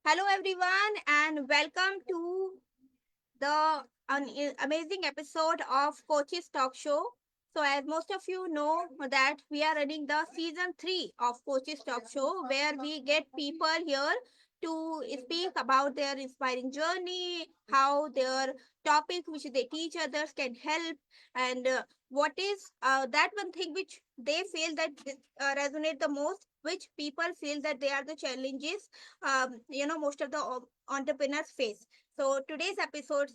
Hello, everyone, and welcome to the amazing episode of Coach's Talk Show. So, as most of you know, that we are running the season 3 of Coach's Talk Show, where we get people here to speak about their inspiring journey, how their topic which they teach others can help, and what is that one thing which they feel that resonate the most, which people feel that they are the challenges most of the entrepreneurs face. So today's episode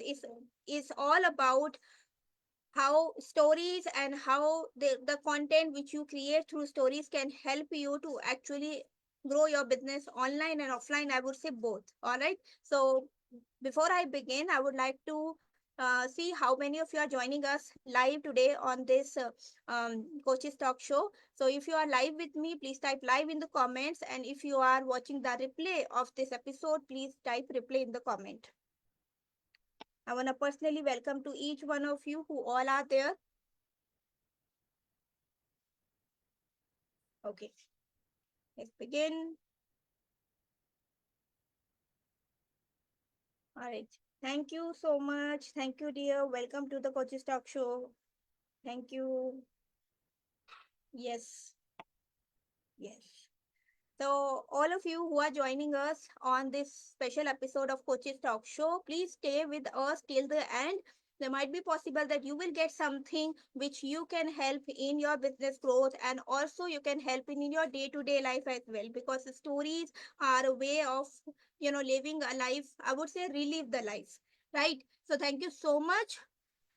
is all about how stories and how the content which you create through stories can help you to actually grow your business online and offline. I would say both. All right. So before I begin, I would like to see how many of you are joining us live today on this Coaches Talk Show. So if you are live with me, please type live in the comments. And if you are watching the replay of this episode, please type replay in the comment. I want to personally welcome to each one of you who all are there. Okay, let's begin. All right. Thank you so much. Thank you, dear. Welcome to the Coaches Talk Show. Thank you. Yes. Yes. So, all of you who are joining us on this special episode of Coaches Talk Show, please stay with us till the end. There might be possible that you will get something which you can help in your business growth, and also you can help in your day-to-day life as well, because the stories are a way of living a life. I would say relive the life, right? So thank you so much,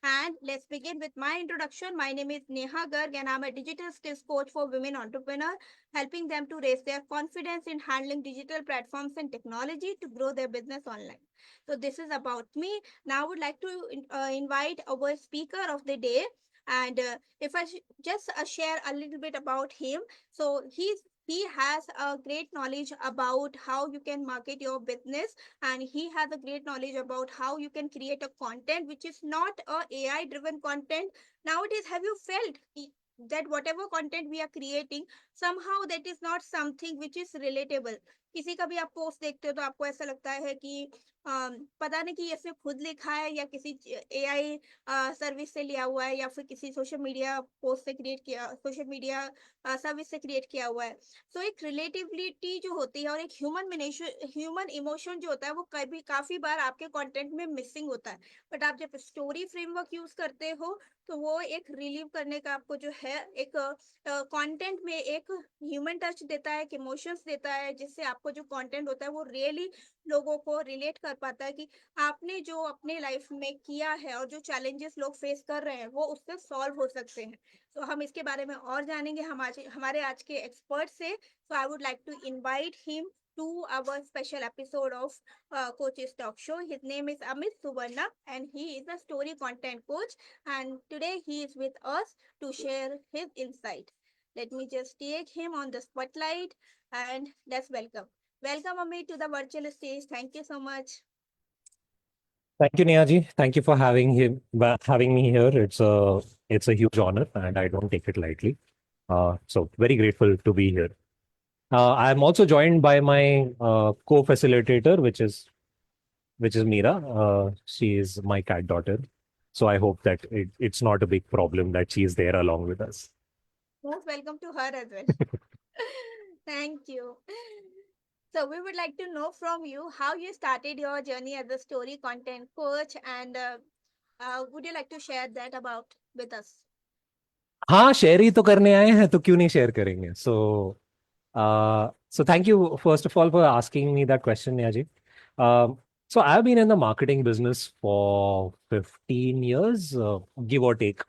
and let's begin with my introduction. My name is Neha Garg, and I'm a digital skills coach for women entrepreneurs, helping them to raise their confidence in handling digital platforms and technology to grow their business online. So, this is about me. Now, I would like to invite our speaker of the day. And if I just share a little bit about him, so he has a great knowledge about how you can market your business, and he has a great knowledge about how you can create a content which is not a AI driven content. Nowadays, have you felt that whatever content we are creating, somehow that is not something which is relatable? किसी का भी आप post देखते हो तो आपको ऐसा लगता है कि पता नहीं कि इसने खुद लिखा है या किसी एआई सर्विस से लिया हुआ है, या फिर किसी सोशल मीडिया पोस्ट से क्रिएट किया, सोशल मीडिया सर्विस से क्रिएट किया हुआ है। सो एक रिलेटिविटी जो होती है और एक ह्यूमन इमोशन जो होता है, वो कभी काफी बार आपके कंटेंट में मिसिंग होता है। बट आप जब स्टोरी फ्रेमवर्क यूज करते हो, तो वो एक रिलीव करने का आपको जो है एक कंटेंट में एक ह्यूमन टच देता है, एक इमोशंस देता है, जिससे आपको जो कंटेंट होता है वो रियली लोगों को रिलेट कर पाता है कि आपने जो अपने लाइफ में किया है और जो चैलेंजेस लोग फेस कर रहे हैं वो उससे सॉल्व हो सकते हैं। तो हम इसके बारे में और जानेंगे हमारे आज के एक्सपर्ट से। So I would like to invite him to our special episode of Coach's Talk Show. His name is Amit Suvarna, and he is a story content coach. And today he is with us to share his insight. Let me just take him on the spotlight, and let's welcome. Welcome, Amit, to the virtual stage. Thank you so much. Thank you, Nehaji. Thank you for having me here. It's a huge honor, and I don't take it lightly. So very grateful to be here. I'm also joined by my co-facilitator, which is Meera. She is my cat daughter. So I hope that it's not a big problem that she is there along with us. Most welcome to her as well. Thank you. So we would like to know from you how you started your journey as a story content coach, and would you like to share that about with us? हाँ, share ही तो करने आए हैं, तो क्यों नहीं share करेंगे? So thank you first of all for asking me that question, Nehaji. So I've been in the marketing business for 15 years, give or take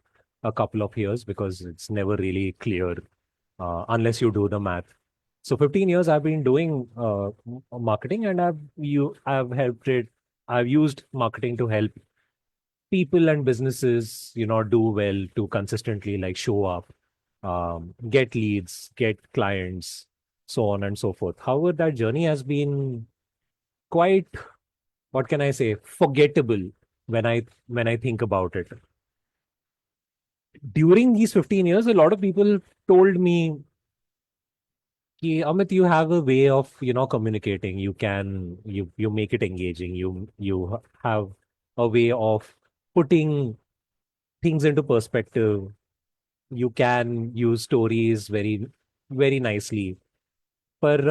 a couple of years, because it's never really clear unless you do the math. So 15 years I've been doing marketing, and I've used marketing to help people and businesses, do well, to consistently like show up, get leads, get clients, so on and so forth. However, that journey has been quite, what can I say, forgettable when I think about it. During these 15 years, a lot of people told me कि Amit, you have a way of communicating. You make it engaging. You have a way of putting things into perspective. You can use stories very nicely. पर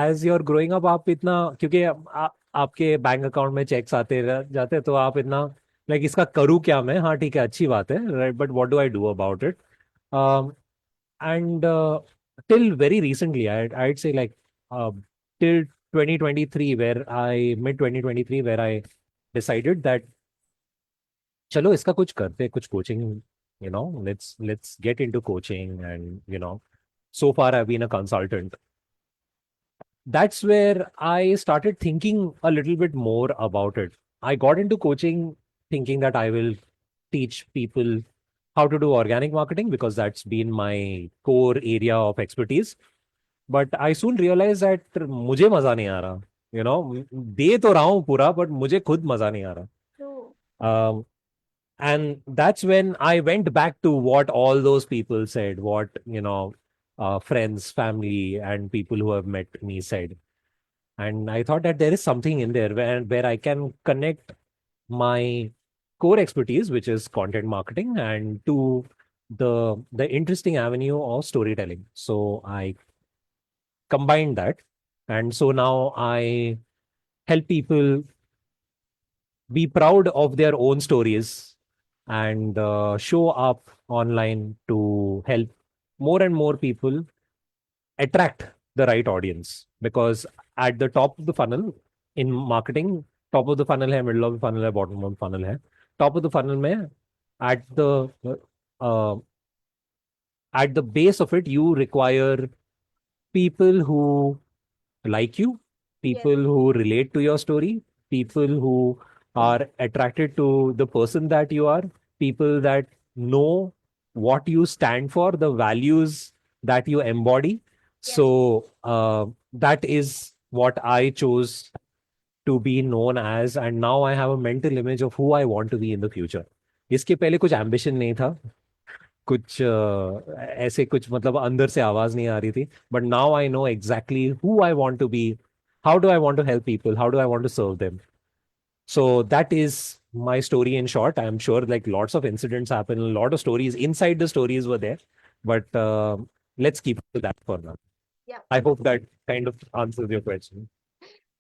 as your growing up आप इतना, क्योंकि आपके bank account में checks जाते हैं, तो आप इतना लाइक इसका करूँ क्या मैं, हाँ ठीक है अच्छी बात है right, but what do I do about it. And till very recently, I'd say like till 2023, where I mid 2023, where I decided that चलो इसका कुछ करते, कुछ coaching, let's get into coaching. And so far I've been a consultant. That's where I started thinking a little bit more about it. I got into coaching thinking that I will teach people how to do organic marketing because that's been my core area of expertise. But I soon realized that मुझे मजा नहीं आ रहा. दे तो रहा हूँ पूरा, but मुझे खुद मजा नहीं आ True. रहा. And that's when I went back to what all those people said, what friends, family, and people who have met me said. And I thought that there is something in there where I can connect my core expertise, which is content marketing, and to the interesting avenue of storytelling. So I combined that. And so now I help people be proud of their own stories and show up online to help more and more people attract the right audience. Because at the top of the funnel in marketing, top of the funnel है, middle of the funnel है, bottom of the funnel है. Top of the funnel में at uh, at the base of it, you require people who like you, Yes. people who relate to your story, people who are attracted to the person that you are, people that know what you stand for, the values that you embody. Yes. So that is what I chose to be known as, and now I have a mental image of who I want to be in the future. इसके पहले कुछ ambition नहीं था, कुछ ऐसे कुछ मतलब अंदर से आवाज नहीं आ रही थी. But now I know exactly who I want to be, how do I want to help people, how do I want to serve them. So that is my story in short. I'm sure like lots of incidents happen, a lot of stories inside the stories were there, but let's keep to that for now. Yeah. I hope that kind of answers your question.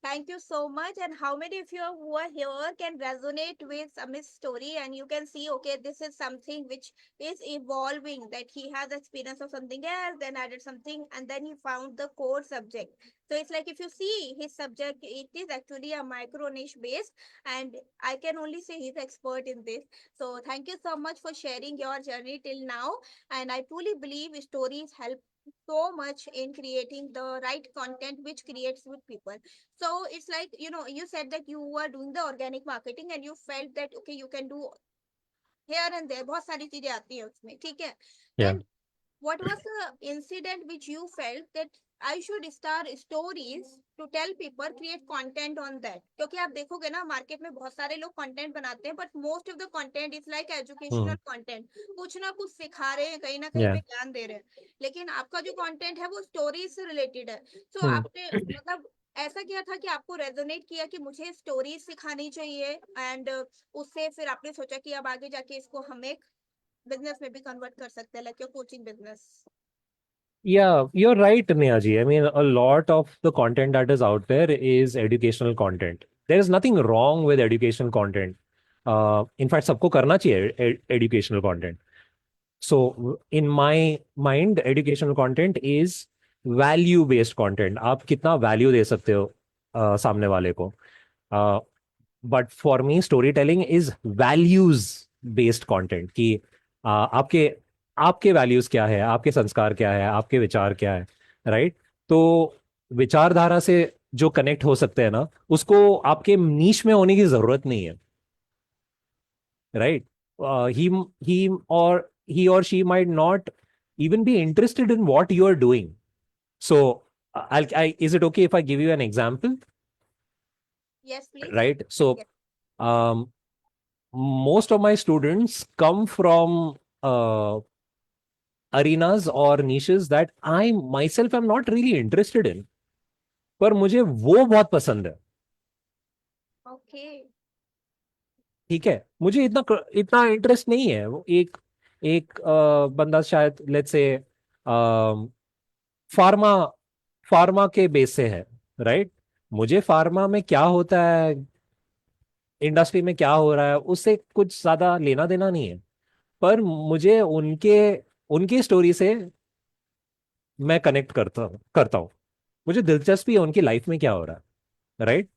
Thank you so much. And how many of you who are here can resonate with Amit's story? And you can see, okay, this is something which is evolving, that he has experience of something else, then added something, and then he found the core subject. So it's like if you see his subject, it is actually a micro niche based, and I can only say he's expert in this. So thank you so much for sharing your journey till now. And I truly believe stories help so much in creating the right content which creates with people. So it's like, you said that you were doing the organic marketing and you felt that okay, you can do here and there, बहुत सारी चीजें आती है उसमें, ठीक है. Yeah. Then what was the incident which you felt that I should start stories to tell people, create content on that? क्योंकि आप देखोगे ना मार्केट में बहुत सारे लोग कंटेंट बनाते हैं, but most of the content is like Hmm. Educational content. कुछ ना कुछ सिखा रहे हैं, कहीं ना कहीं Yeah. पे ज्ञान दे रहे हैं. लेकिन आपका जो कंटेंट है वो स्टोरीज से रिलेटेड है. सो Hmm. आपने मतलब ऐसा क्या था कि आपको रेजोनेट किया कि मुझे स्टोरीज सिखानी चाहिए, एंड उससे फिर आपने सोचा कि अब आगे जाके इसको हम एक बिजनेस में भी कन्वर्ट कर सकते हैं, like your coaching business. Yeah, you're right, Nehaji. I mean, a lot of the content that is out there is educational content. There is nothing wrong with educational content. In fact, सबको करना चाहिए educational content. So, in my mind, educational content is value-based content. आप कितना value दे सकते हो सामने वाले को. But for me, storytelling is values-based content. कि आपके आपके वैल्यूज क्या है, आपके संस्कार क्या है, आपके विचार क्या है, राइट. तो विचारधारा से जो कनेक्ट हो सकते हैं ना, उसको आपके नीश में होने की जरूरत नहीं है, राइट. ही ही और she might not even be interested in what you are doing. So, is it okay if I give you an example? Yes, please. Right. So, Yes. um, most of my students come from uh, arenas or niches that I myself am not really interested in, पर मुझे वो बहुत पसंद है. Okay. ठीक है, मुझे इतना इतना इंटरेस्ट नहीं है. वो एक एक बंदा शायद लेट्स से फार्मा फार्मा के बेस से है, राइट. मुझे फार्मा में क्या होता है, इंडस्ट्री में क्या हो रहा है, उससे कुछ ज्यादा लेना देना नहीं है. पर मुझे उनके उनकी स्टोरी से मैं कनेक्ट करता हूँ. मुझे दिलचस्पी है उनकी लाइफ में क्या हो रहा है, राइट.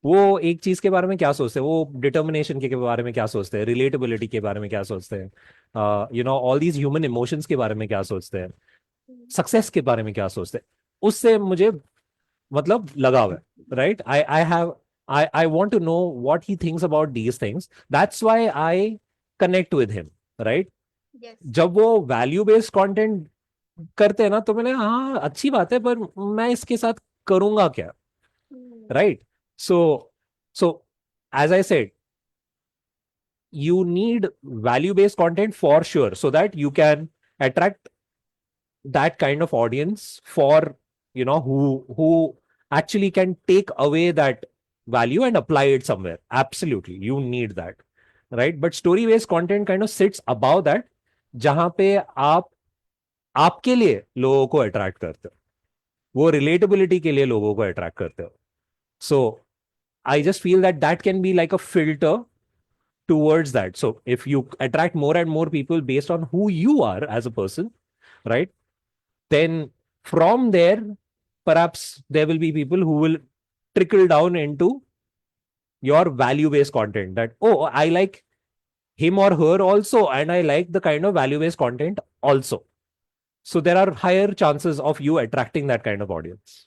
वो एक चीज के बारे में क्या सोचते हैं, वो डिटर्मिनेशन के बारे में क्या सोचते हैं, रिलेटेबिलिटी के बारे में क्या सोचते हैं, ऑल दीज ह्यूमन इमोशंस के बारे में क्या सोचते हैं, सक्सेस के बारे में क्या सोचते हैं, उससे मुझे मतलब लगाव है, right. I want to know what he thinks about these things. That's why I connect with him, right. Yes. जब वो वैल्यू बेस्ड कंटेंट करते हैं ना, तो मैंने हाँ अच्छी बात है, पर मैं इसके साथ करूंगा क्या, right. So as I said, you need value based content for sure, so that you can attract that kind of audience for, who actually can take away that value and apply it somewhere. Absolutely, you need that, right. But story based content kind of sits above that, जहां पे आप आपके लिए लोगों को attract करते हो, वो रिलेटेबिलिटी के लिए लोगों को अट्रैक्ट करते हो. So I just feel that that can be like a filter towards that. So if you attract more and more people based on who you are as a person, right, then from there, perhaps there will be people who will trickle down into your value based content, that, oh, I like him or her also, and I like the kind of value based content also. So there are higher chances of you attracting that kind of audience.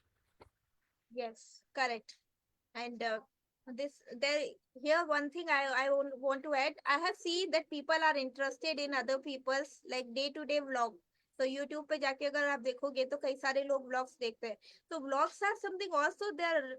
Yes, correct. And this there here one thing want to add. I have seen that people are interested in other people's like day to day vlog. तो YouTube पे जाके अगर आप देखोगे तो कई सारे लोग व्लॉग्स देखते हैं. तो vlogs are something also their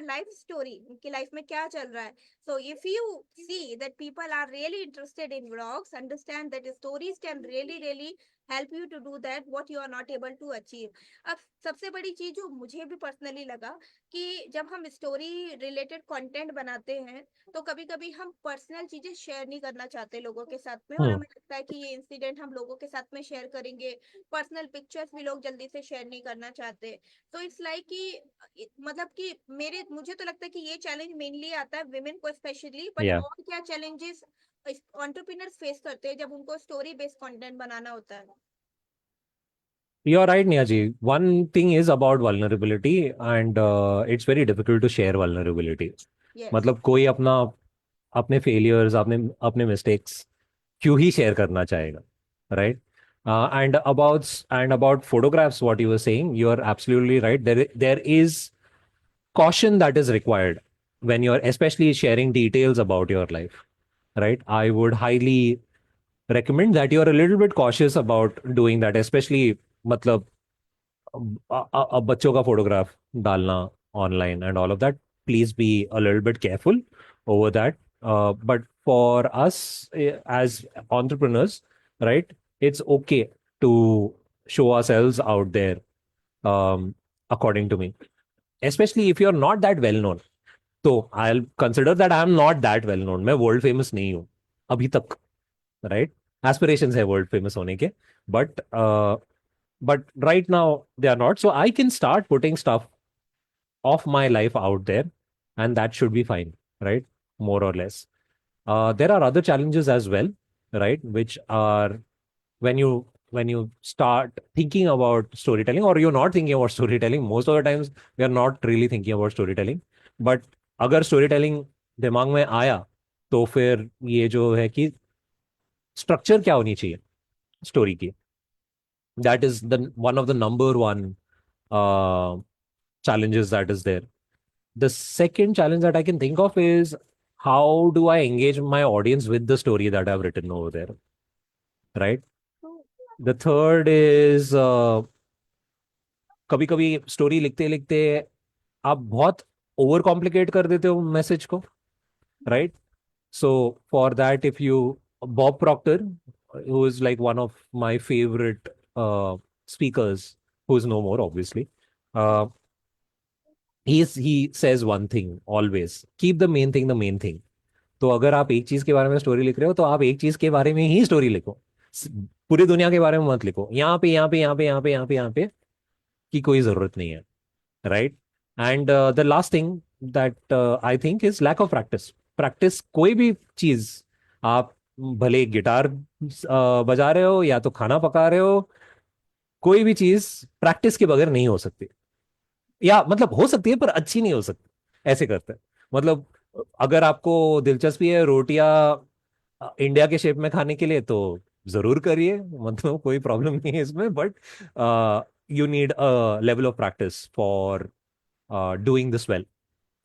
life story, उनकी लाइफ में क्या चल रहा है. So if you see that people are really interested in vlogs, understand that stories can really help you to do that what you are not able to achieve. अब सबसे बड़ी चीज जो मुझे भी पर्सनली लगा कि जब हम स्टोरी रिलेटेड कंटेंट बनाते हैं तो कभी कभी हम पर्सनल चीजें शेयर नहीं करना चाहते लोगों के साथ में, और Hmm. हमें लगता है कि ये इंसिडेंट हम लोगों के साथ में शेयर करेंगे. पर्सनल पिक्चर्स भी लोग जल्दी से शेयर नहीं करना चाहते. तो इट्स लाइक कि मतलब कि मेरे मुझे तो लगता है कि ये चैलेंज मेनली आता है विमेन को स्पेशली. But Yeah. और क्या चैलेंजेस एंटरप्रेन्योर्स फेस करते हैं जब उनको स्टोरी बेस्ड कंटेंट बनाना होता है. You're right, Niyaji. One thing is about vulnerability, and it's very difficult to share vulnerability. Yes. मतलब कोई अपने फेलियर्स, अपने अपने मिस्टेक्स क्यों ही शेयर करना चाहेगा, right. And about photographs, what you were saying, you are absolutely right. There is caution that is required when you're especially sharing details about your life, right. I would highly recommend that you're a little bit cautious about doing that, especially मतलब अब बच्चों का photograph डालना online and all of that. Please be a little bit careful over that. But for us as entrepreneurs, right, it's okay to show ourselves out there, according to me, especially if you're not that well known. तो I'll consider that I am not that well known. मैं world famous नहीं हूँ अभी तक, right. Aspirations है world famous होने के, but right now they are not. So I can start putting stuff of my life out there, and that should be fine, right, more or less. There are other challenges as well, right, which are when you start thinking about storytelling, or you're not thinking about storytelling. Most of the times we are not really thinking about storytelling, but अगर storytelling दिमाग में आया, तो फिर ये जो है कि स्ट्रक्चर क्या होनी चाहिए स्टोरी की. That is the one of the number one uh, challenges that is there. The second challenge that I can think of is, how do I engage my audience with the story that I've written over there, right? The third is, कभी कभी story लिखते लिखते आप बहुत over complicate कर देते हो message को, right. So for that, if you Bob Proctor, who is like one of my favorite speakers, who is no more, obviously. Uh, he says one thing always: keep the main thing the main thing. तो अगर आप एक चीज के बारे में story लिख रहे हो तो आप एक चीज के बारे में ही स्टोरी लिखो, पूरी दुनिया के बारे में मत लिखो। यहाँ पे यहाँ पे यहाँ पे यहाँ पे यहाँ पे यहाँ पे की कोई जरूरत नहीं है, right? And the last thing that I think is lack of practice. Practice कोई भी चीज, आप भले गिटार बजा रहे हो या तो खाना पका रहे हो, कोई भी चीज प्रैक्टिस के बगैर नहीं हो सकती। या मतलब हो सकती है पर अच्छी नहीं हो सकती, ऐसे करते हैं। मतलब अगर आपको दिलचस्पी है रोटियां इंडिया के शेप में खाने के लिए तो जरूर करिए, मतलब कोई प्रॉब्लम नहीं है इसमें, but you need a level of practice for doing this well.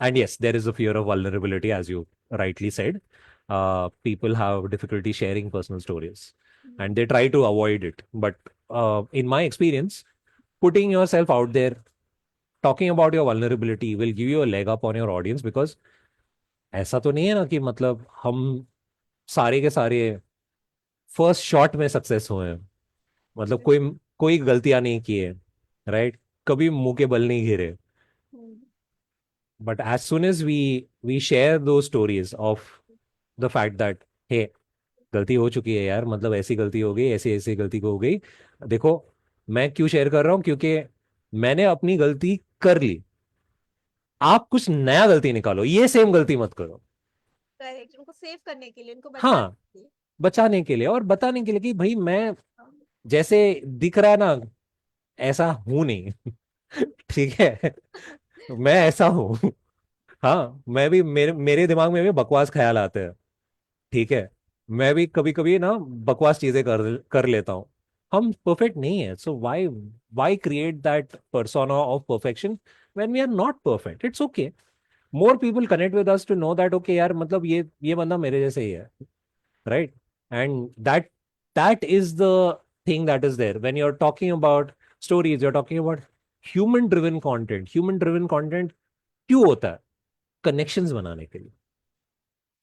And yes, there is a fear of vulnerability, as you rightly said. People have difficulty sharing personal stories and they try to avoid it. But in my experience, putting yourself out there, talking about your vulnerability will give you a leg up on your audience, because ऐसा तो नहीं है ना कि मतलब हम सारे के सारे फर्स्ट शॉट में सक्सेस हुए हैं। मतलब कोई कोई गलतियां नहीं की है, राइट? कभी मुंह के बल नहीं गिरे। But as soon as we share those stories of the fact that hey, गलती हो चुकी है यार, मतलब ऐसी गलती हो गई, ऐसी ऐसी गलती हो गई, देखो मैं क्यों शेयर कर रहा हूँ, क्योंकि मैंने अपनी गलती कर ली, आप कुछ नया गलती निकालो, ये सेम गलती मत करो। करेक्ट, उनको सेव करने के लिए, उनको बचाने हाँ, के लिए। बचाने के लिए और बताने के लिए कि भाई मैं जैसे दिख रहा है ना, ऐसा हूं नहीं। ठीक है, मैं ऐसा हूँ। हाँ, मैं भी, मेरे मेरे दिमाग में भी बकवास ख्याल आते हैं, ठीक है? मैं भी कभी कभी ना बकवास चीजें कर कर लेता हूँ। हम परफेक्ट नहीं है, so why why create that persona of perfection when we are not perfect? It's okay. More people connect with us to know that okay यार, मतलब ये बंदा मेरे जैसे ही है, right? And that is the thing that is there when you are talking about stories, you are talking about human driven content. Human driven content क्यों होता है? कनेक्शंस बनाने के लिए,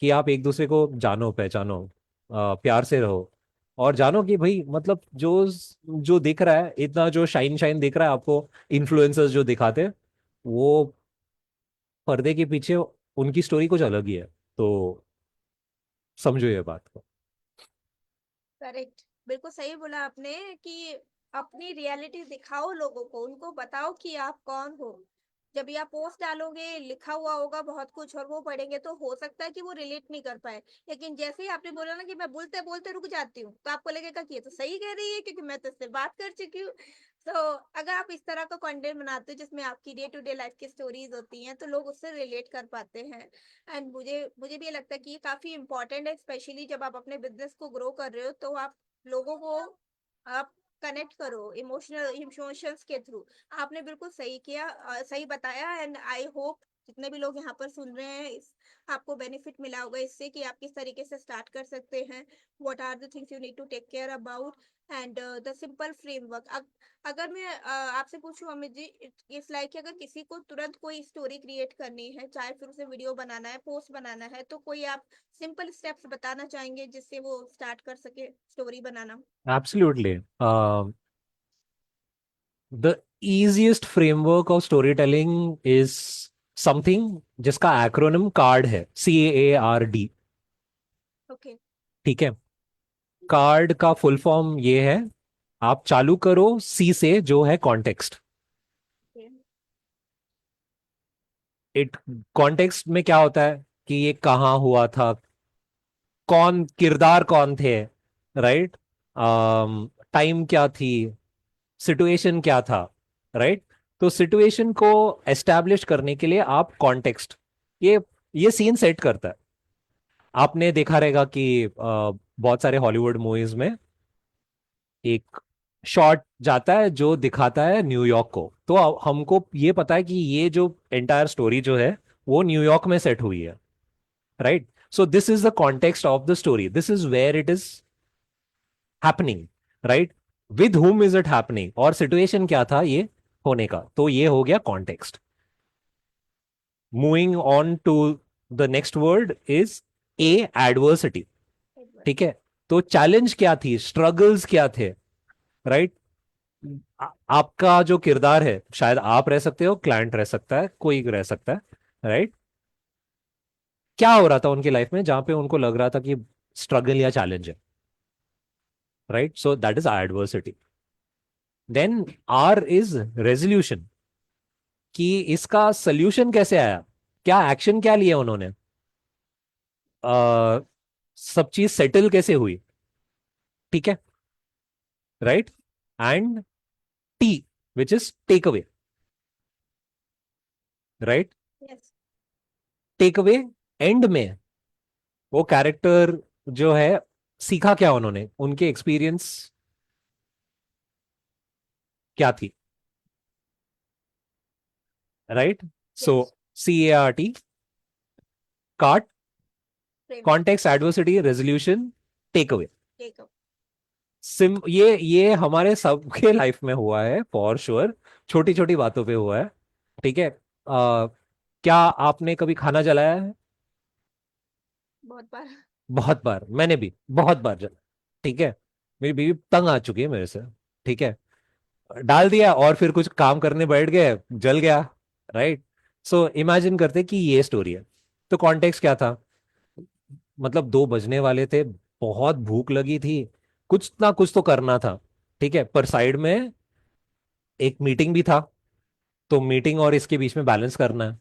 कि आप एक दूसरे को जानो, पहचानो, प्यार से रहो, और जानो कि भाई मतलब जो जो दिख रहा है, इतना जो शाइन शाइन दिख रहा है आपको, इन्फ्लुएंसर्स जो दिखाते हैं, वो पर्दे के पीछे उनकी स्टोरी कुछ अलग ही है। तो समझो ये बात को। करेक्ट, बिल्कुल सही बोला आपने कि अपनी रियलिटी दिखाओ लोगों को, उनको बताओ कि आप कौन हो। जब भी आप पोस्ट डालोगे, लिखा हुआ होगा बहुत कुछ और वो पढ़ेंगे तो हो सकता है कि वो रिलेट नहीं कर पाए, लेकिन जैसे ही आपने बोला ना कि मैं बोलते बोलते रुक जाती हूँ, तो आपको लगेगा कि ये तो सही कह रही है क्योंकि मैं तो इससे बात कर चुकी हूँ। तो अगर आप इस तरह का कंटेंट बनाते हो जिसमें आपकी डे टू डे लाइफ की स्टोरीज होती हैं, तो लोग उससे रिलेट कर पाते हैं। एंड मुझे मुझे भी ये लगता है कि ये काफी इंपॉर्टेंट है, स्पेशली जब आप अपने बिजनेस को ग्रो कर रहे हो, तो आप लोगों को आप कनेक्ट करो इमोशंस के थ्रू। आपने बिल्कुल सही किया, सही बताया। एंड आई होप जितने भी लोग यहाँ पर सुन रहे हैं, आपको बेनिफिट मिला होगा इससे कि आप किस तरीके से स्टार्ट कर सकते हैं, what are the things you need to take care about, and the simple framework. अगर मैं आपसे पूछूं अमित जी, इट्स लाइक अगर किसी को तुरंत कोई स्टोरी क्रिएट करनी है, चाहे फिर उसे वीडियो बनाना है, पोस्ट बनाना है, तो कोई आप सिंपल स्टेप्स बताना चाहेंगे जिससे वो स्टार्ट कर सके story banana? Absolutely. The easiest framework of storytelling is something जिसका एक्रोनिम कार्ड है, CARD। ओके। ठीक है, कार्ड का फुल फॉर्म ये है, आप चालू करो सी से, जो है कॉन्टेक्स्ट। इट कॉन्टेक्स्ट में क्या होता है कि ये कहाँ हुआ था, कौन किरदार कौन थे, राइट? टाइम क्या थी, सिचुएशन क्या था, राइट? तो सिचुएशन को एस्टैब्लिश करने के लिए आप कॉन्टेक्स्ट, ये सीन सेट करता है। आपने देखा रहेगा कि बहुत सारे हॉलीवुड मूवीज में एक शॉट जाता है जो दिखाता है न्यूयॉर्क को, तो हमको ये पता है कि ये जो एंटायर स्टोरी जो है वो न्यूयॉर्क में सेट हुई है, right? So this is the context of the story, this is where it is happening, right? With whom is it happening, और सिचुएशन क्या था ये होने का, तो ये हो गया context. Moving on to the next word is a adversity. ठीक है, तो चैलेंज क्या थी, स्ट्रगल्स क्या थे, राइट? आपका जो किरदार है, शायद आप रह सकते हो, क्लाइंट रह सकता है, कोई रह सकता है, राइट? क्या हो रहा था उनकी लाइफ में जहां पे उनको लग रहा था कि स्ट्रगल या चैलेंज है, right? So that is adversity. Then R is resolution, कि इसका सोल्यूशन कैसे आया, क्या एक्शन क्या लिया उन्होंने, अ, सब चीज सेटल कैसे हुई, ठीक है, right? And T, which is take away, right? Yes. Take away end में वो कैरेक्टर जो है, सीखा क्या उन्होंने, उनके एक्सपीरियंस क्या थी, right? So Yes. CART, cart, Framework. Context, adversity, resolution, take away. Take up. सिम ये हमारे सबके लाइफ में हुआ है फॉर श्योर, छोटी छोटी बातों पे हुआ है, ठीक है? क्या आपने कभी खाना जलाया है? बहुत बार. बहुत बार, मैंने भी बहुत बार जला, ठीक है? मेरी बीवी तंग आ चुकी है मेरे से, ठीक है? डाल दिया और फिर कुछ काम करने बैठ गए, जल गया, राइट? सो इमेजिन करते कि ये स्टोरी है. तो कॉन्टेक्स्ट क्या था, मतलब 2 बजने वाले थे, बहुत भूख लगी थी, कुछ ना कुछ तो करना था, ठीक है? पर साइड में एक मीटिंग भी था, तो मीटिंग और इसके बीच में बैलेंस करना है.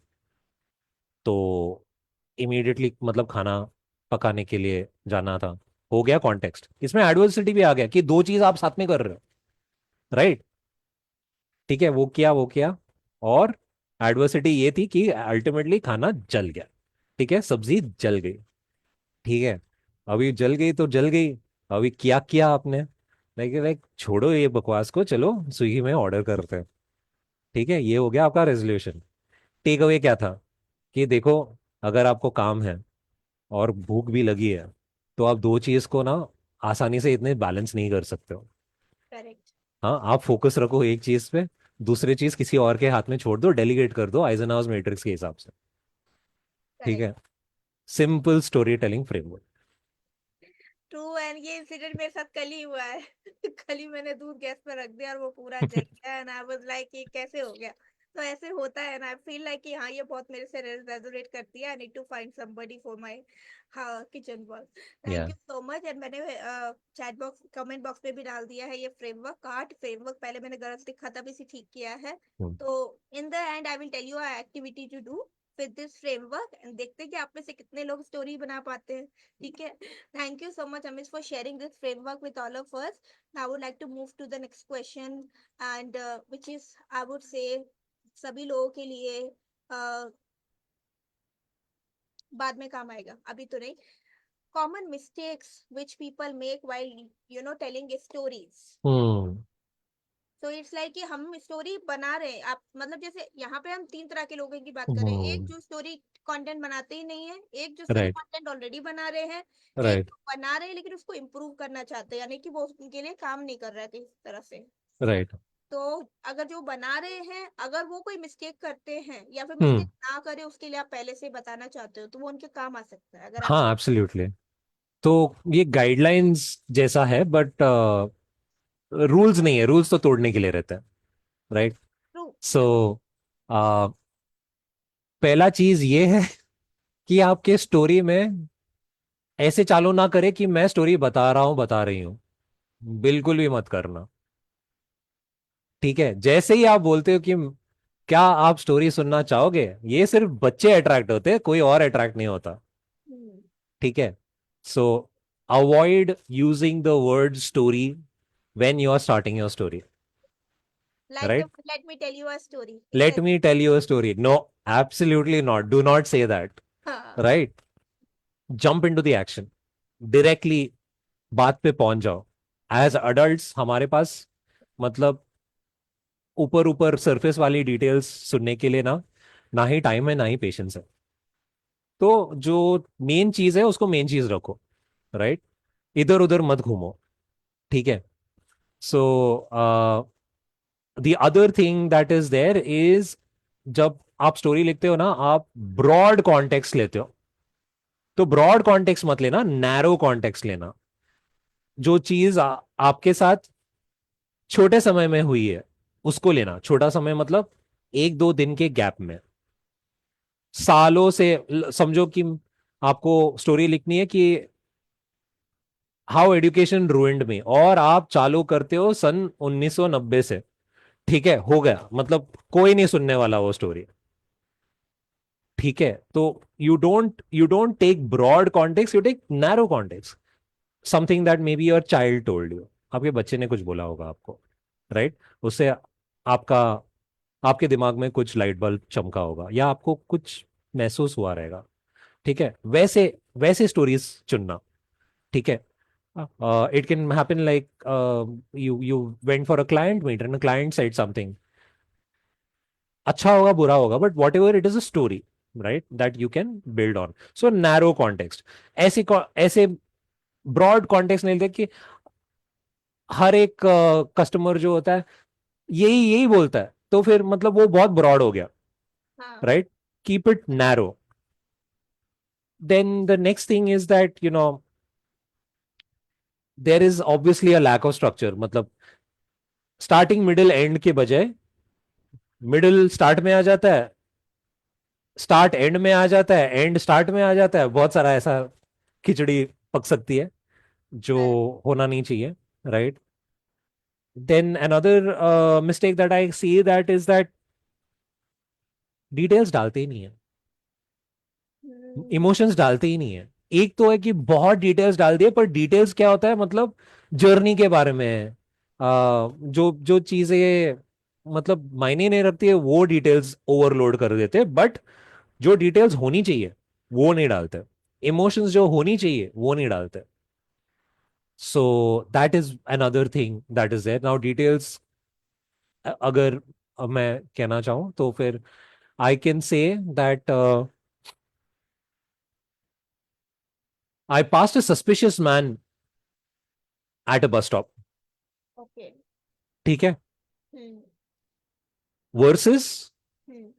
तो इमीडिएटली मतलब खाना पकाने के लिए जाना था. हो गया कॉन्टेक्स्ट, इसमें एडवर्सिटी भी आ गया कि 2 चीज आप साथ में कर रहे हो, राइट? ठीक है, वो किया और एडवर्सिटी ये थी कि अल्टीमेटली खाना जल गया, ठीक है, सब्जी जल गई, ठीक है? अभी जल गई तो जल गई, अभी क्या किया आपने, लाइक लाइक छोड़ो ये बकवास को, चलो स्विगी में ऑर्डर करते हैं, ठीक है? ये हो गया आपका रेजोल्यूशन. टेक अवे क्या था, कि देखो, अगर आपको काम है और भूख भी लगी है, तो आप 2 चीज को ना आसानी से इतने बैलेंस नहीं कर सकते हो. Correct. हाँ, आप फोकस रखो एक चीज पे, दूसरी चीज किसी और के हाथ में छोड़ दो, डेलीगेट कर दो आइजनहाउस मैट्रिक्स के हिसाब से, ठीक Correct. है? Simple story telling framework. True. And ये इंसिडेंट मेरे साथ कल ही हुआ है. कल ही मैंने दूध गैस पर रख दिया और वो पूरा जल गया एंड आई वाज लाइक ये कैसे हो गया. तो ऐसे होता है एंड आई फील लाइक कि हाँ ये बहुत मेरे से रेजोनेट करती है. I need to find somebody for my हाँ kitchen work. Thank ya. You so much. And मैंने चैट बॉक्स कमेंट बॉक्स में भी डाल दिया है ये फ्रेमवर्क कार्ड फ्रेमवर्क. पहले मैंने गलत लिखा था, भी इसे ठीक किया है. तो in the end I will tell you activity to do with this framework and देखते हैं कि आप में से कितने लोग स्टोरी बना पाते हैं. ठीक है. Thank you so much, Amish, for sharing this framework with all of us. Now, I would like to move to the next question, and which is, I would say, सभी लोगों के लिए बाद में काम आएगा, अभी तो नहीं. Common mistakes which people make while telling stories. हम्म. तो इट्स लाइक कि हम स्टोरी बना रहे हैं. आप मतलब जैसे यहाँ पे हम 3 तरह के लोगों की बात कर रहे हैं. एक हम्म. जो स्टोरी कंटेंट बनाते ही नहीं है, एक जो स्टोरी राइट. कंटेंट ऑलरेडी बना रहे हैं, एक राइट. जो बना रहे हैं लेकिन उसको इम्प्रूव करना चाहते हैं, यानी कि वो उनके लिए काम नहीं कर रहा है किसी तरह से. राइट. तो अगर जो बना रहे हैं, अगर वो कोई मिस्टेक करते हैं या फिर हम्म. मिस्टेक ना करे उसके लिए आप पहले से बताना चाहते हो, तो वो उनके काम आ सकता है अगर आप. हाँ, एब्सोल्युटली. तो ये गाइडलाइंस जैसा है, बट रूल्स नहीं है, रूल्स तो तोड़ने के लिए रहते हैं, राइट? ट्रू. सो पहला चीज ये है कि आपके स्टोरी में ऐसे चालू ना करे कि मैं स्टोरी बता रहा हूं, बता रही हूँ, बिल्कुल भी मत करना, ठीक है? जैसे ही आप बोलते हो कि क्या आप स्टोरी सुनना चाहोगे, ये सिर्फ बच्चे अट्रैक्ट होते हैं, कोई और अट्रैक्ट नहीं होता, ठीक है? So avoid using the word story when you are starting your story, like right? Let me tell you a story. It's let me tell you a story, no, absolutely not, do not say that, हाँ. Right? Jump into the action, directly बात पे पहुंच जाओ. As adults हमारे पास मतलब ऊपर ऊपर surface वाली डिटेल्स सुनने के लिए ना, ना ही टाइम है ना ही पेशेंस है. तो जो मेन चीज है उसको मेन चीज रखो, राइट? इधर उधर मत घूमो, ठीक है? So the other thing that is there is, जब आप स्टोरी लिखते हो ना, आप ब्रॉड कॉन्टेक्स्ट लेते हो. तो ब्रॉड कॉन्टेक्स्ट मत लेना, नैरो कॉन्टेक्स्ट लेना. जो चीज आपके साथ छोटे समय में हुई है उसको लेना। छोटा समय मतलब 1-2 दिन के गैप में, सालों से समझो कि आपको स्टोरी लिखनी है कि हाउ एजुकेशन रूइंड मी, और आप चालू करते हो सन 1990 से। ठीक है, हो गया, मतलब कोई नहीं सुनने वाला वो स्टोरी। ठीक है, तो you don't take broad context, you take narrow context, something that may be your child told you, आपके बच्चे ने कुछ बोला होगा आपको, राइट? उससे आपका आपके दिमाग में कुछ लाइट बल्ब चमका होगा या आपको कुछ महसूस हुआ रहेगा। ठीक है, वैसे वैसे स्टोरीज चुनना। ठीक है, it can happen like you went for a client meet and a client said something, अच्छा होगा बुरा होगा, but what ever it is a story, right, that you can build on. So narrow context, ऐसे broad context नहीं लेते कि हर एक customer जो होता है यही यही बोलता है, तो फिर मतलब वो बहुत ब्रॉड हो गया, हाँ। Right? Keep it narrow. Then the next thing is that there is obviously a lack of structure, मतलब स्टार्टिंग मिडिल एंड के बजाय मिडिल स्टार्ट में आ जाता है, स्टार्ट एंड में आ जाता है, एंड स्टार्ट में आ जाता है, बहुत सारा ऐसा खिचड़ी पक सकती है जो करेक्ट। होना नहीं चाहिए, right? Then another mistake that I see that is that details डालते ही नहीं है, हम्म। इमोशंस डालते ही नहीं है। एक तो है कि बहुत डिटेल्स डाल दिए, पर डिटेल्स क्या होता है, मतलब जर्नी के बारे में, जो जो चीजें मतलब मायने नहीं रखती है वो डिटेल्स ओवरलोड कर देते, बट जो डिटेल्स होनी चाहिए वो नहीं डालते, इमोशंस जो होनी चाहिए वो नहीं डालते। So that is another thing that is there now. Details अगर मैं कहना चाहूँ तो फिर I can say that I passed a suspicious man at a bus stop. Okay. ठीक है, hmm. Versus hmm.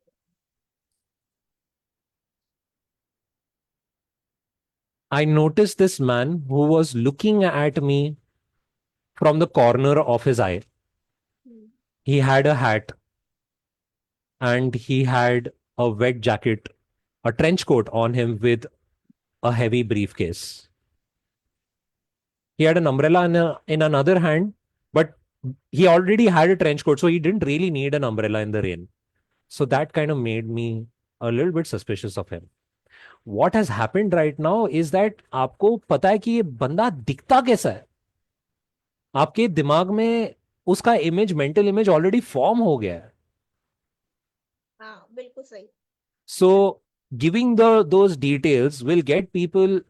I noticed this man who was looking at me from the corner of his eye. Hmm. He had a hat and he had a wet jacket, a trench coat on him with a heavy briefcase. He had an umbrella in another hand, but he already had a trench coat, so he didn't really need an umbrella in the rain. So that kind of made me a little bit suspicious of him. What has happened right now is that आपको पता है कि ये बंदा दिखता कैसा है, आपके दिमाग में उसका image, mental image already form हो गया है। हाँ, बिल्कुल सही। So giving the those details will get people,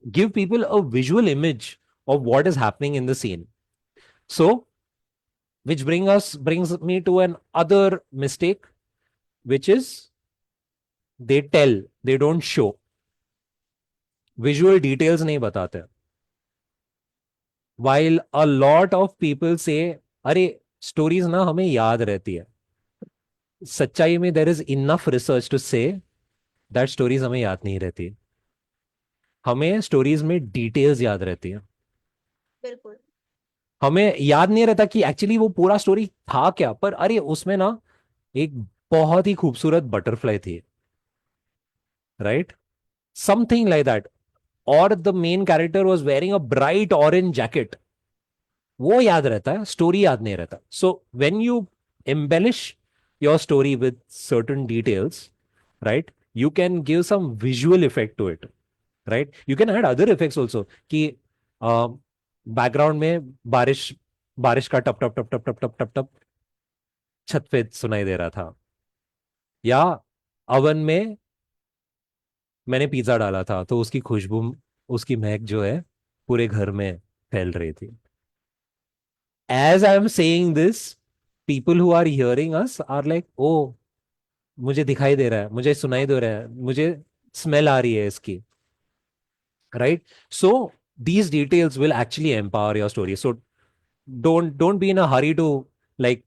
give people a visual image of what is happening in the scene. So which brings me to an other mistake, which is they tell, they don't show, visual details नहीं बताते। while a lot of people say अरे stories ना हमें याद रहती है, सच्चाई में there is enough research to say that stories हमें याद नहीं रहती, हमें स्टोरीज में डिटेल्स याद रहती है। बिल्कुल। हमें याद नहीं रहता कि एक्चुअली वो पूरा स्टोरी था क्या, पर अरे उसमें ना एक बहुत ही खूबसूरत बटरफ्लाई थी, राइट, समथिंग लाइक दैट, और the main character was wearing a bright orange jacket, वो याद रहता है, स्टोरी याद नहीं रहता। So when you embellish your story with certain details, right, you can give some visual effect to it, right, you can add other effects also कि background में बारिश, बारिश का टप टप टप टप टप टप टप टप छत पे सुनाई दे रहा था, या अवन में मैंने पिज्जा डाला था तो उसकी खुशबू, उसकी महक जो है पूरे घर में फैल रही थी। As I am saying this, people who are hearing us are like oh, मुझे दिखाई दे रहा है, मुझे सुनाई दे रहा है, मुझे स्मेल आ रही है इसकी, right? So these details will actually empower your story. So don't be in a hurry to like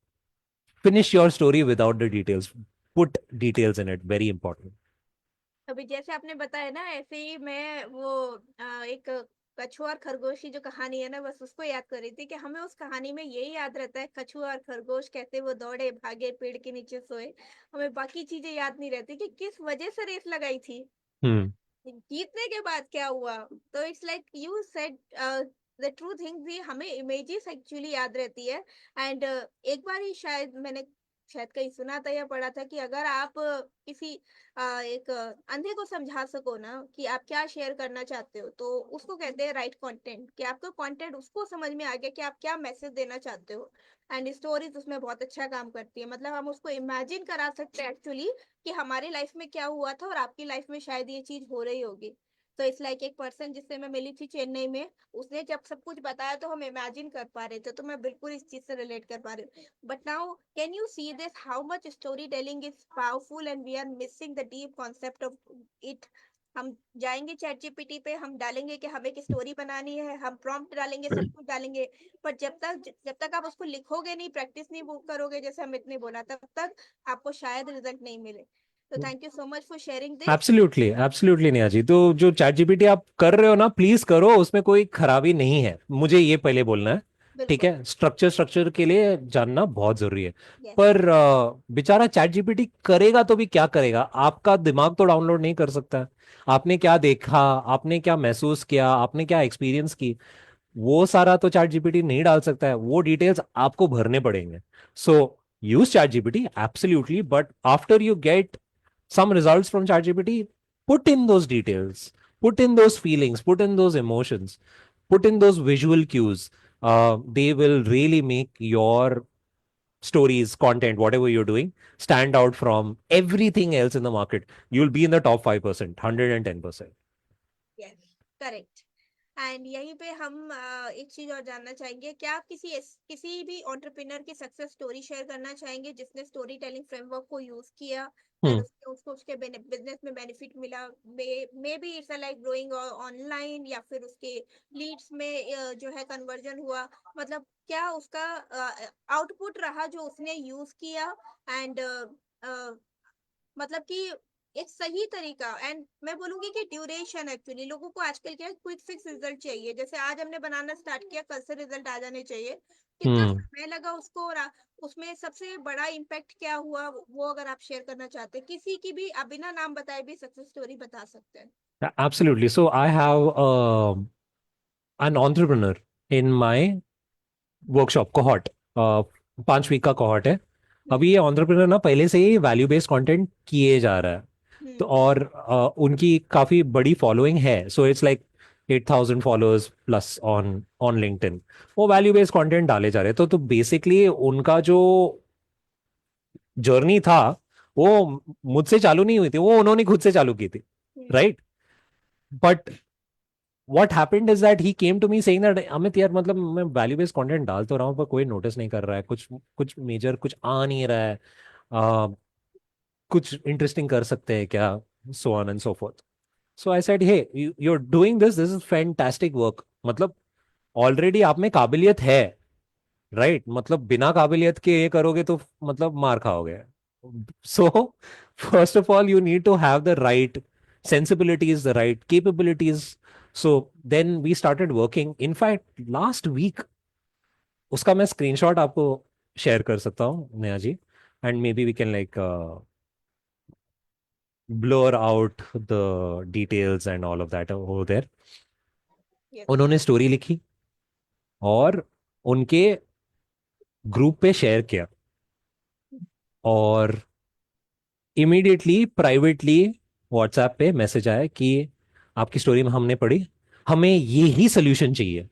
finish your story without the details. Put details in it, very important. अभी जैसे आपने बताया ना, ऐसे ही मैं वो एक कछुआ और खरगोश की जो कहानी है ना, बस उसको याद कर रही थी कि हमें उस कहानी में यही याद रहता है, कछुआ और खरगोश कैसे वो दौड़े भागे पेड़ के नीचे सोए। हमें बाकी चीजें याद नहीं रहती कि किस वजह से रेस लगाई थी, हम्म। जीतने के बाद क्या हुआ। तो it's like you said the true thing भी, हमें इमेजेस एक्चुअली याद रहती है। एंड एक बार ही शायद मैंने शायद कहीं सुना था या पढ़ा था कि अगर आप किसी एक अंधे को समझा सको ना कि आप क्या शेयर करना चाहते हो, तो उसको कहते हैं राइट कंटेंट, कि आपका कंटेंट उसको समझ में आ गया कि आप क्या मैसेज देना चाहते हो। एंड स्टोरीज उसमें बहुत अच्छा काम करती है, मतलब हम उसको इमेजिन करा सकते हैं एक्चुअली कि हमारी लाइफ में क्या हुआ था और आपकी लाइफ में शायद ये चीज हो रही होगी। तो इट्स लाइक एक पर्सन जिससे मैं मिली थी चेन्नई में, उसने जब सब कुछ बताया तो हम इमेजिन कर पा रहे थे, तो मैं बिल्कुल इस चीज से रिलेट कर पा रही हूँ। But now can you see this how much story telling is powerful and we are missing the deep concept of it. हम जाएंगे चैट जीपीटी पे, हम डालेंगे कि हमें एक स्टोरी बनानी है, हम प्रॉम्प्ट डालेंगे, सब कुछ डालेंगे, पर जब तक आप उसको लिखोगे नहीं, प्रैक्टिस नहीं करोगे, जैसे अमित ने बोला, तब तक आपको शायद रिजल्ट नहीं मिले। तो thank you so much for sharing this. Absolutely absolutely Neha ji, तो जो चैट जीपीटी आप कर रहे हो ना, प्लीज करो, उसमें कोई खराबी नहीं है, मुझे ये पहले बोलना है। ठीक बिल्कुल। है, स्ट्रक्चर स्ट्रक्चर के लिए जानना बहुत जरूरी है। यस। पर बेचारा चैट जीपीटी करेगा तो भी क्या करेगा, आपका दिमाग तो डाउनलोड नहीं कर सकता है। आपने क्या देखा, आपने क्या महसूस किया, आपने क्या एक्सपीरियंस की, वो सारा तो चैट जीपीटी नहीं डाल सकता है, वो डिटेल्स आपको भरने पड़ेंगे। So use ChatGPT absolutely, but after you get some results from ChatGPT, put in those details, put in those feelings, put in those emotions, put in those visual cues. They will really make your stories, content, whatever you're doing, stand out from everything else in the market. You'll be in the top 5%, 110%. Yes. Correct. And यहीं पे हम एक चीज और जानना चाहेंगे, क्या आप किसी भी एंटरप्रेन्योर की सक्सेस स्टोरी शेयर करना चाहेंगे जिसने स्टोरी टेलिंग फ्रेमवर्क को यूज किया एंड Hmm. उसको उसके बिजनेस में बेनिफिट मिला, may be it's like growing online, या फिर उसके लीड्स में जो है कन्वर्जन हुआ, मतलब क्या उसका आउटपुट रहा जो उसने यूज किया। एंड मतलब कि एक सही तरीका, एंड मैं बोलूंगी कि ड्यूरेशन, एक्चुअली लोगों को आजकल क्या है, क्विक फिक्स रिजल्ट चाहिए, जैसे आज हमने बनाना स्टार्ट किया, कल से रिजल्ट आ जाने चाहिए। कितना Hmm. समय लगा उसको, और उसमें सबसे बड़ा इम्पैक्ट क्या हुआ, वो अगर आप शेयर करना चाहते हैं, किसी की भी, आप बिना नाम बताए भी सक्सेस स्टोरी बता सकते हैं। Absolutely. So I have an entrepreneur in my workshop cohort, 5 week का कोहॉर्ट है। हम्म। अभी ये एंटरप्रेन्योर ना पहले से ही वैल्यू बेस्ड कंटेंट किए जा रहा है। तो हम्म। और उनकी काफी बड़ी फॉलोइंग है, so it's like 8,000 followers plus on on LinkedIn. वो वैल्यू बेस्ड कंटेंट डाले जा रहे हैं, तो बेसिकली उनका जो जर्नी था वो मुझसे चालू नहीं हुई थी, वो उन्होंने खुद से चालू की थी। Hmm. Right. But what happened is that he came to me saying that Amit यार, मतलब मैं वैल्यू बेस्ड कंटेंट डाल तो रहा हूँ पर कोई नोटिस नहीं कर रहा है, कुछ कुछ मेजर कुछ आ नहीं रहा है। आ, कुछ इंटरेस्टिंग कर सकते हैं क्या, so on and so forth. So I said, hey, you are doing this is fantastic work, मतलब ऑलरेडी आप में काबिलियत है। राइट, मतलब बिना काबिलियत के ये करोगे तो मतलब मार खाओगे। So first of all you need to have the right sensibilities, the right capabilities. So then we started working. In fact, last week, उसका मैं स्क्रीनशॉट आपको शेयर कर सकता हूँ Neha ji, and maybe we can like blur out the details and all of that over there. Yes. उन्होंने story लिखी और उनके ग्रुप पे शेयर किया, और इमीडिएटली प्राइवेटली व्हाट्सएप पे मैसेज आया कि आपकी स्टोरी में हमने पढ़ी, हमें ये ही सोल्यूशन चाहिए।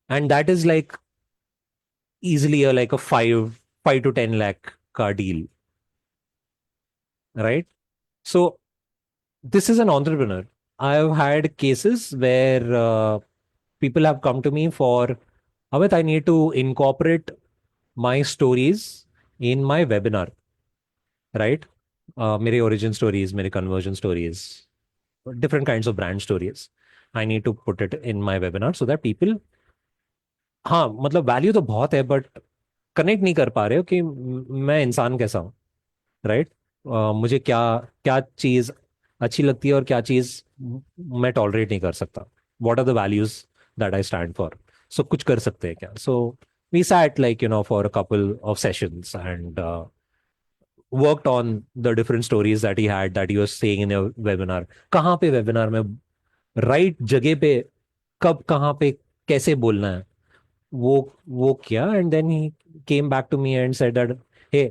And that is like easily a like a 5 to 10 lakh का deal, right? So this is an entrepreneur. I've had cases where people have come to me for, Amit, I need to incorporate my stories in my webinar, right? मेरे origin stories, मेरे conversion stories, different kinds of brand stories. I need to put it in my webinar so that people, हाँ मतलब value तो बहुत है but connect नहीं कर पा रहे हो कि मैं इंसान कैसा हूँ। राइट। मुझे क्या क्या चीज अच्छी लगती है और क्या चीज़ मैं टॉलरेट नहीं कर सकता, what are the values that I stand for, so कुछ कर सकते हैं क्या. So we sat like for a couple of sessions and worked on the different stories that he had that he was saying in a webinar. कहाँ पे webinar में right जगह पे कब कहाँ पे कैसे बोलना है, वो किया. And then he came back to me and said that he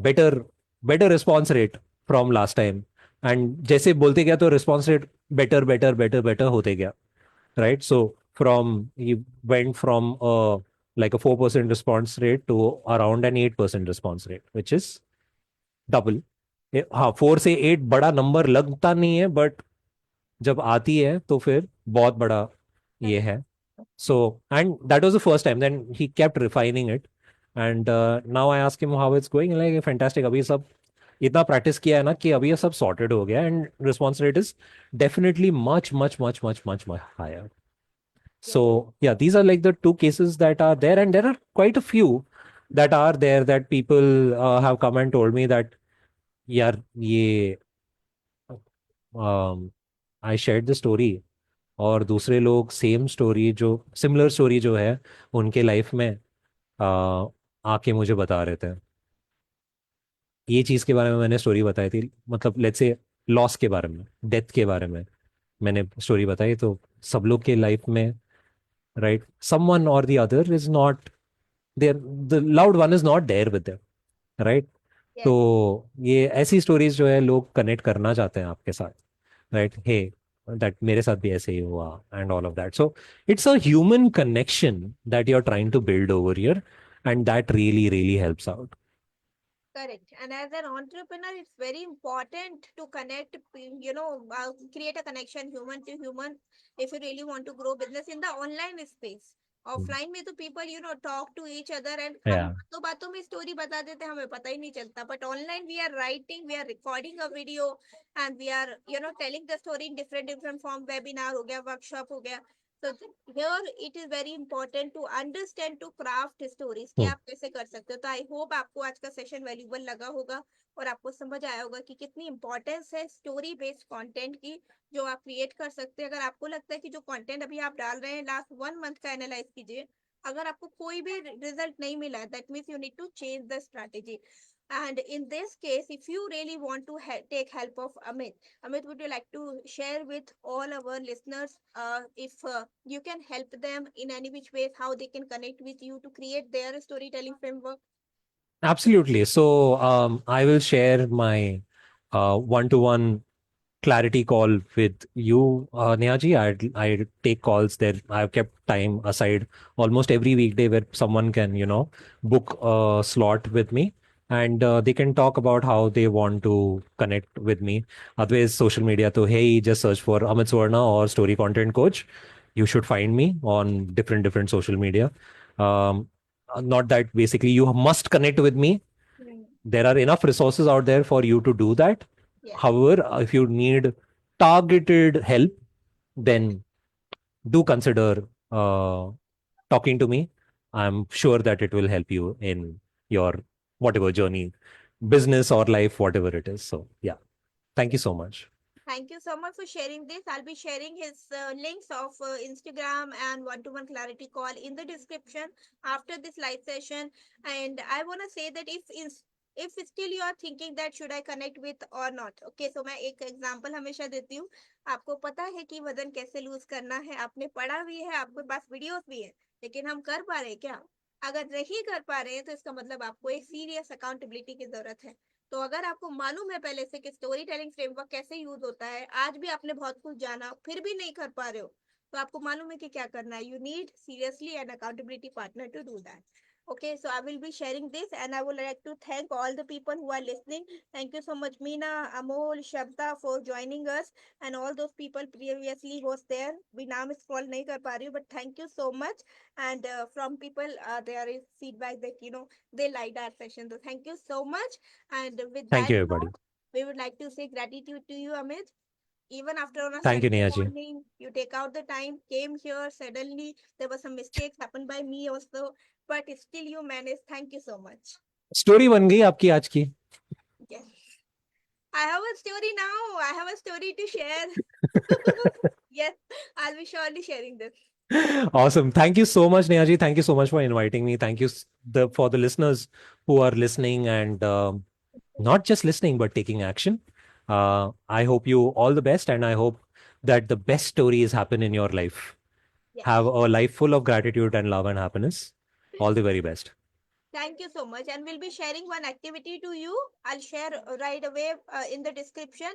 better better response rate from last time. And जैसे बोलते गया तो response rate better better better better होते गया, right. So from he went from like a 4% response rate to around an 8% response rate, which is double. हाँ, 4 से 8 बड़ा number लगता नहीं है, बट जब आती है तो फिर बहुत बड़ा ये Correct. है. So and that was the first time, then he kept refining it. And now I ask him how it's going, like fantastic. अभी सब इतना प्रैक्टिस किया है ना कि अभी ये सब सॉर्टेड हो गया and response rate is definitely much much much much much much higher. Yes. So yeah, these are like the two cases that are there, and there are quite a few that are there that people have come and told me that यार ये I shared the story, और दूसरे लोग same story जो similar story जो है उनके life में आके मुझे बता रहे थे. ये चीज़ के बारे में मैंने स्टोरी बताई थी, मतलब लेट्स से लॉस के बारे में, डेथ के बारे में मैंने स्टोरी बताई, तो सब लोग के लाइफ में, राइट, समवन और the other is not there, the loved one is not there with them, right. Yes. तो ये ऐसी स्टोरीज जो है लोग कनेक्ट करना चाहते हैं आपके साथ, राइट. हे दैट मेरे साथ भी ऐसे ही हुआ and all of that. So it's a human connection that you are trying to build over here, and that really really helps out. Correct. And as an entrepreneur, it's very important to connect, create a connection human to human if you really want to grow business in the online space. Offline में तो people talk to each other and हम या बातों बातों में story बता देते हैं, हमें पता ही नहीं चलता. But online we are writing, we are recording a video and we are telling the story in different different form. Webinar हो गया, वर्कशॉप हो गया. So here it is very important to understand to craft stories कि आप कैसे कर सकते हो. तो आई होप आपको आज का सेशन वैल्यूबल लगा होगा और आपको समझ आया होगा कि कितनी इंपॉर्टेंस है स्टोरी बेस्ड कंटेंट की जो आप क्रिएट कर सकते हैं. अगर आपको लगता है कि जो कंटेंट अभी आप डाल रहे हैं लास्ट 1 मंथ का एनालाइज कीजिए, अगर आपको कोई भी रिजल्ट नहीं मिला, that means you need to change the strategy. And in this case, if you really want to take help of Amit, would you like to share with all our listeners if you can help them in any which ways, how they can connect with you to create their storytelling framework? Absolutely. So I will share my one-to-one clarity call with you, Nehaji. I take calls there. I've kept time aside almost every weekday where someone can, book a slot with me, and they can talk about how they want to connect with me. Otherwise, social media, to hey, just search for Amit Suvarna or Story Content Coach. You should find me on different social media. Um, Not that basically you must connect with me. Hmm. There are enough resources out there for you to do that. Yes. However, if you need targeted help, then do consider talking to me. I'm sure that it will help you in your whatever journey, business or life, whatever it is. So, yeah, thank you so much. Thank you so much for sharing this. I'll be sharing his links of Instagram and one-to-one clarity call in the description after this live session. And I want to say that if still you are thinking that should I connect with or not. Okay, so मैं एक example हमेशा देती हूँ. आपको पता है कि वजन कैसे लूज करना है, आपने पढ़ा भी है, आपके पास वीडियोस भी है, लेकिन हम कर पा रहे हैं क्या? अगर नहीं कर पा रहे हैं तो इसका मतलब आपको एक सीरियस अकाउंटेबिलिटी की जरूरत है. तो अगर आपको मालूम है पहले से कि स्टोरी टेलिंग फ्रेमवर्क कैसे यूज होता है, आज भी आपने बहुत कुछ जाना फिर भी नहीं कर पा रहे हो, तो आपको मालूम है कि क्या करना है. You need seriously an accountability partner to do that. Okay, so I will be sharing this and I would like to thank all the people who are listening. Thank you so much, Meena, Amol, Shabda for joining us and all those people previously was there. We नाम scroll नहीं कर पा रही हूँ, but thank you so much. And from people, there is feedback that they liked our session. So thank you so much. And with Thank that you, everybody. note, we would like to say gratitude to you, Amit. Even after on a Thank you, Sunday Nehaji. morning, you take out the time, came here. Suddenly, there were some mistakes happened by me also, but still you managed. Thank you so much. Story बन गई आपकी आज की. Yes. I have a story now. I have a story to share. Yes, I'll be surely sharing this. Awesome. Thank you so much, Nehaji. Thank you so much for inviting me. Thank you for the listeners who are listening and not just listening but taking action. I hope you all the best, and I hope that the best stories happen in your life. Have Yes. a life full of gratitude and love and happiness. All the very best. Thank you so much. And we'll be sharing one activity to you. I'll share right away in the description.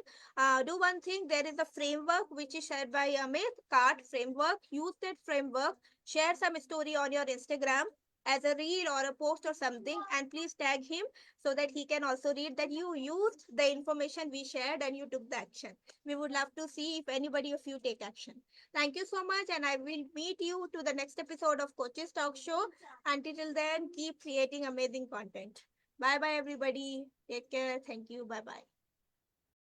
Do one thing. There is a framework which is shared by Amit, CART framework. Use that framework. Share some story on your Instagram as a reel or a post or something. And please tag him so that he can also read that you used the information we shared and you took the action. We would love to see if anybody of you take action. Thank you so much. And I will meet you to the next episode of Coaches Talk Show. Until then, keep creating amazing content. Bye bye, everybody. Take care. Thank you. Bye bye.